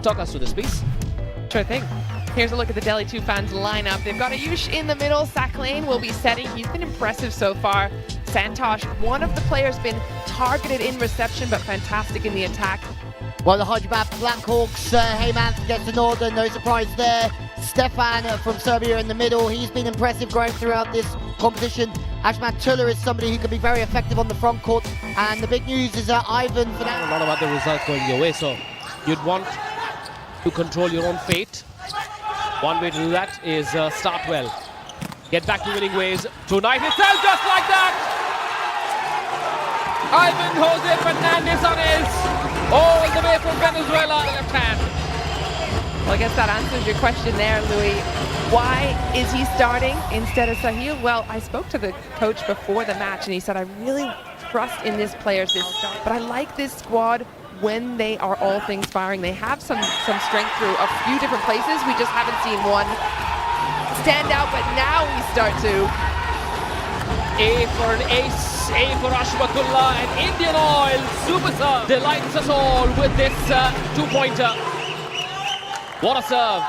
talk us through this, please. Sure thing. Here's a look at the Delhi Toofans lineup. They've got Ayush in the middle. Saklane will be setting. He's been impressive so far. Santosh, one of the players, been targeted in reception, but fantastic in the attack. Well, the Hyderabad Blackhawks, Heyman gets an order, no surprise there. Stefan from Serbia in the middle. He's been impressive going throughout this competition. Ashman Tuller is somebody who can be very effective on the front court. And the big news is Ivan for that. A lot of other results going your way, so you'd want to control your own fate. One way to do that is start well. Get back to winning ways tonight itself, just like that! Ivan Jose Fernandez on his all the way from Venezuela, left hand. Well, I guess that answers your question there, Louis. Why is he starting instead of Sahil? Well, I spoke to the coach before the match and he said, I really trust in this players this start, but I like this squad when they are all things firing. They have some strength through a few different places. We just haven't seen one stand out, but now we start to. A for an ace, A for Ashmatullah, and Indian Oil Superstar delights us all with this two-pointer. What a serve.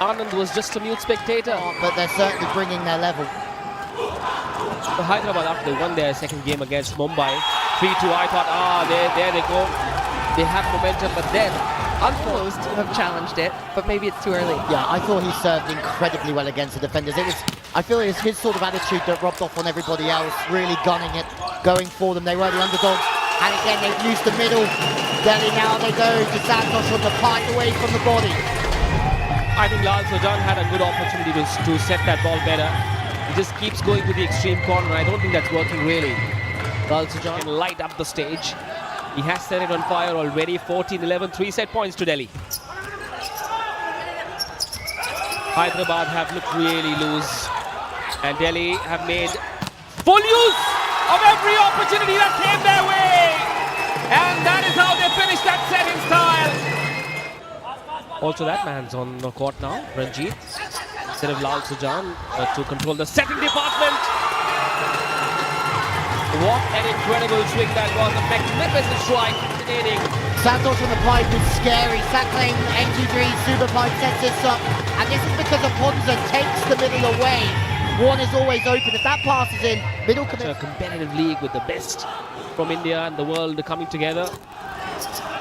Anand was just a mute spectator. But they're certainly bringing their level. So Hyderabad, after they won their second game against Mumbai, 3-2, I thought, there they go. They have momentum, but then Almost have challenged it, but maybe it's too early. Yeah, I thought he served incredibly well against the defenders. I feel it was his sort of attitude that rubbed off on everybody else, really gunning it, going for them. They were the underdogs, and again they've used the middle. Delhi now they go to Santosh on the pipe away from the body. I think Lal Sujan had a good opportunity to set that ball better. He just keeps going to the extreme corner. I don't think that's working really. Lal Sujan can light up the stage. He has set it on fire already. 14-11, 3-set points to Delhi. Hyderabad have looked really loose, and Delhi have made full use of every opportunity that came their way, and that is how they finished that set in style. Also, that man's on the court now, Ranjit, instead of Lal Sujan to control the setting department. What an incredible swing that was, a magnificent strike, fascinating. Santosh on the pipe is scary. Saklane, NG3, super pipe sets this up. And this is because Aponza takes the middle away. One is always open. If that passes in, middle commit. A competitive league with the best from India and the world coming together,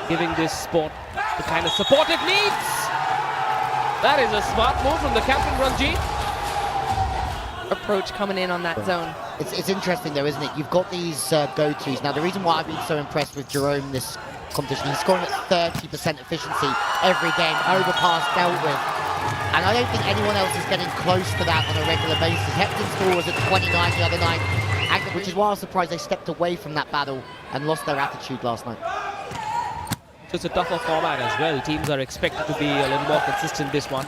giving this sport the kind of support it needs. That is a smart move from the captain, Ranjit. Approach coming in on that zone. It's interesting though, isn't it? You've got these go-tos. Now, the reason why I've been so impressed with Jerome this competition, he's scoring at 30% efficiency every game, overpass dealt with. And I don't think anyone else is getting close to that on a regular basis. Hepton's score was at 29 the other night, which is why I was surprised they stepped away from that battle and lost their attitude last night. So it's a tougher format as well. Teams are expected to be a little more consistent this one.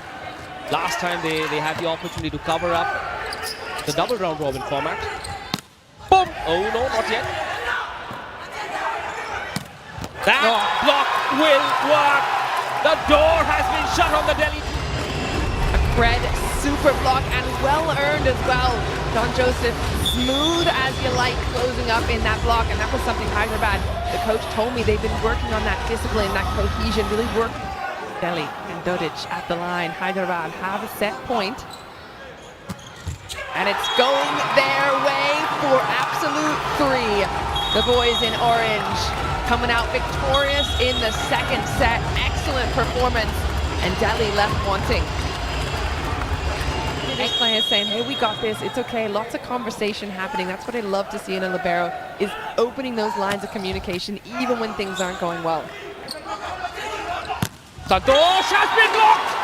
Last time they had the opportunity to cover up the double round robin format. Boom! Oh no, not yet. That block will work. The door has been shut on the Delhi. A cred super block and well earned as well. Don Joseph, smooth as you like, closing up in that block, and that was something Hyderabad, the coach told me they've been working on that discipline, that cohesion, really working. Delhi and Dodic at the line. Hyderabad have a set point. And it's going their way for absolute three. The boys in orange coming out victorious in the second set. Excellent performance. And Delhi left wanting. Next player is saying, hey, we got this. It's okay. Lots of conversation happening. That's what I love to see in a libero, is opening those lines of communication even when things aren't going well. Santosh has been blocked!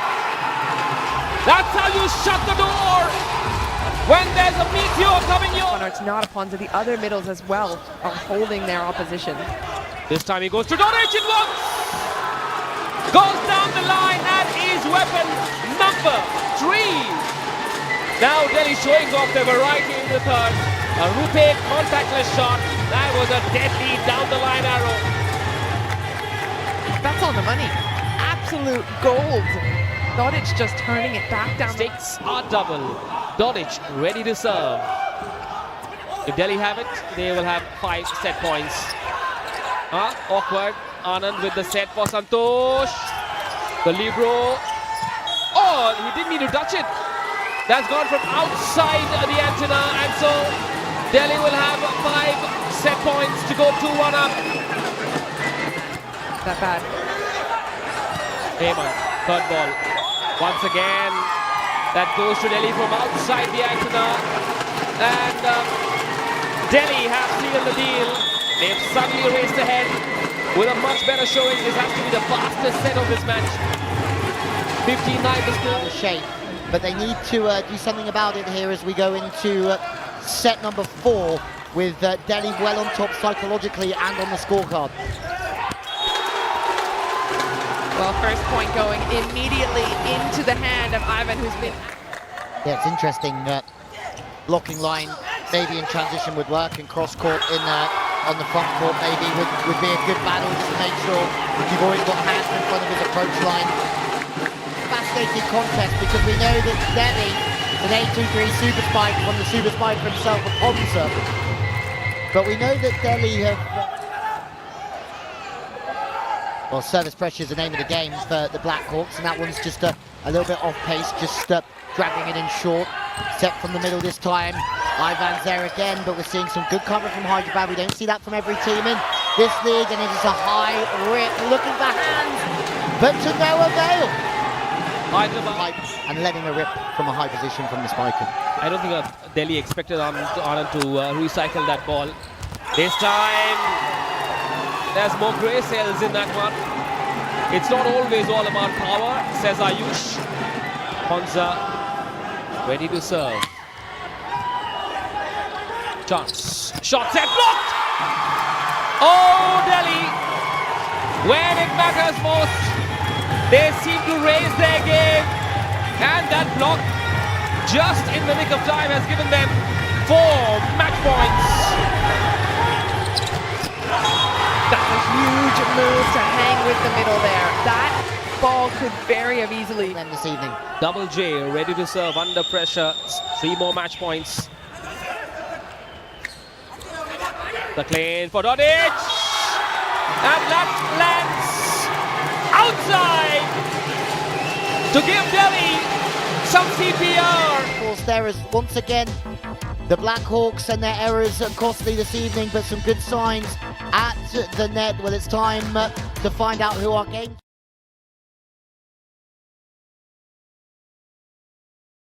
That's how you shut the door! When there's a meteor coming your way! It's not Aponza. The other middles as well are holding their opposition. This time he goes to Dodic in once! Goes down the line and is weapon number 3! Now Delhi showing off their variety in the third. A Rupe contactless shot. That was a deadly down the line arrow. That's on the money. Absolute gold. Dodic just turning it back down. Stakes are double. Dodic ready to serve. If Delhi have it, they will have 5 set points. Awkward. Anand with the set for Santosh. The libero. Oh, he didn't mean to touch it. That's gone from outside the antenna, and so Delhi will have 5 set points to go 2-1 up. Not bad. Heyman, third ball. Once again, that goes to Delhi from outside the antenna. And Delhi have sealed the deal. They've suddenly raced ahead with a much better showing. This has to be the fastest set of this match. 15-9 the score. The shape, but they need to do something about it here as we go into set number 4 with Delhi well on top psychologically and on the scorecard. Well, first point going immediately into the hand of Ivan, who's been... Yeah, it's interesting. Blocking line maybe in transition would work, and cross court in on the front court maybe would be a good battle just to make sure you've always got hands in front of his approach line. Fascinating contest because we know that Delhi, an 8-2-3 super spike from the super spike himself upon serve. But we know that Delhi have... well, service pressure is the name of the game for the Blackhawks, and that one's just a little bit off pace, just dragging it in short. Set from the middle this time. Ivan's there again, but we're seeing some good cover from Hyderabad. We don't see that from every team in this league, and it is a high rip, looking for hands, but to no avail. Hyderabad. And letting a rip from a high position from the spiker. I don't think Delhi expected Anand to recycle that ball. This time, there's more grey cells in that one. It's not always all about power, says Ayush. Ponza ready to serve. Chance. Shot set blocked! Oh, Delhi! When it matters most, they seem to raise their game. And that block, just in the nick of time, has given them 4 match points. That's a huge move to hang with the middle there. That ball could very have easily... Them this evening. Double J ready to serve under pressure. 3 more match points. The clean for Dodic. And that lands outside to give Delhi some CPR. Of course, there is once again the Blackhawks and their errors are costly this evening, but some good signs at the net. Well, it's time to find out who our game